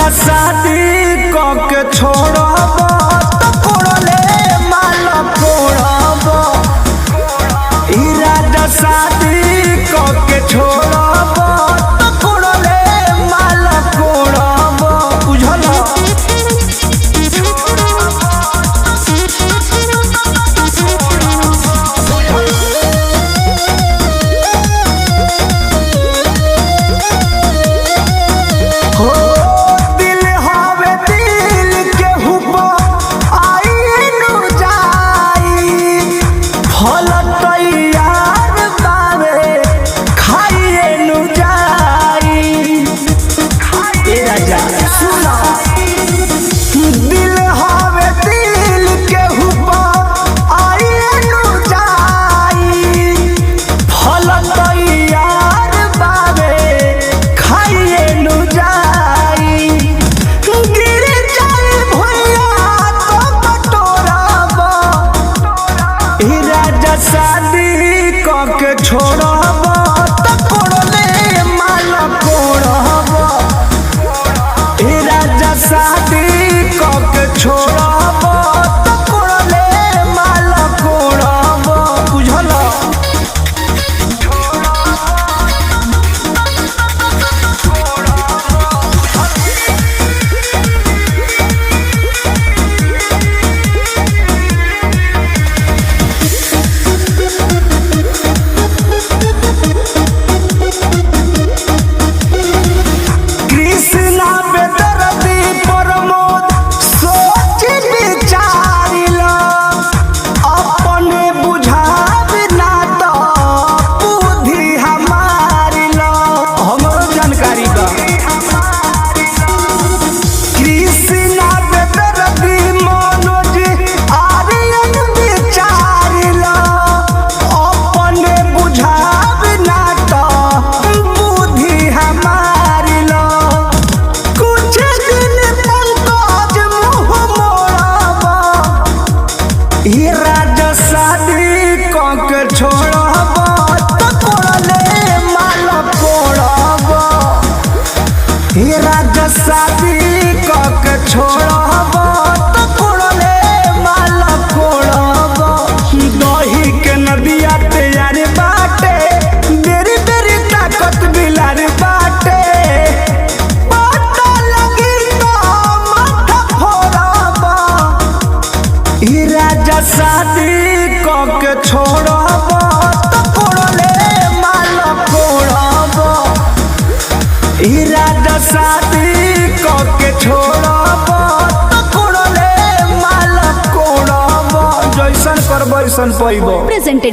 राजा शादी के छोड़ब तो कोड़ले माल कोड़ब। राजा शादी के छोड़ब तो कोड़ले माल कोड़ब। बुझल हो दिल हवे दिल के हुपा आइनु जाई फल तैयार बावे खाइनु जाई। ए राजा सुना दिल हवे दिल के हुपा आइनु जाई फल तैयार बावे खाइनु जाई। गिर जाए भैया तो बटोरब। राजा शादी के छोड़ब तो कोड़ले माल कोड़ब। राजा शादी के छोड़ब तो कोड़ले माल कोड़ब। बुझल कृष्णा बेदर्दी प्रमोद सोच विचारिल अपने बुझाब ना तो बुद्धि हमारिल। हमरो जानकारी बा कृष्णा बेदर्दी मनोज आर्यन विचारिल अपने बुझाब ना तो बुद्धि हमारिल। कुछ दिन पंकज मुँह मोड़ब। राजा शादी के छोड़ब तो कोड़ले माल कोड़ब। राजा शादी के छोड़ब तो कोड़ले माल कोड़ब। दही के नदिया तैयार बाटे बेरी बेरी ताकत बिलार बाटे। पता लगी तो माथा फोड़ब। राजा शादी के छोड़ब तो कोड़ले माल कोड़ब। राजा शादी के छोड़ब तो कोड़ले माल कोड़ब। जैसन करब वैसन पैब। presented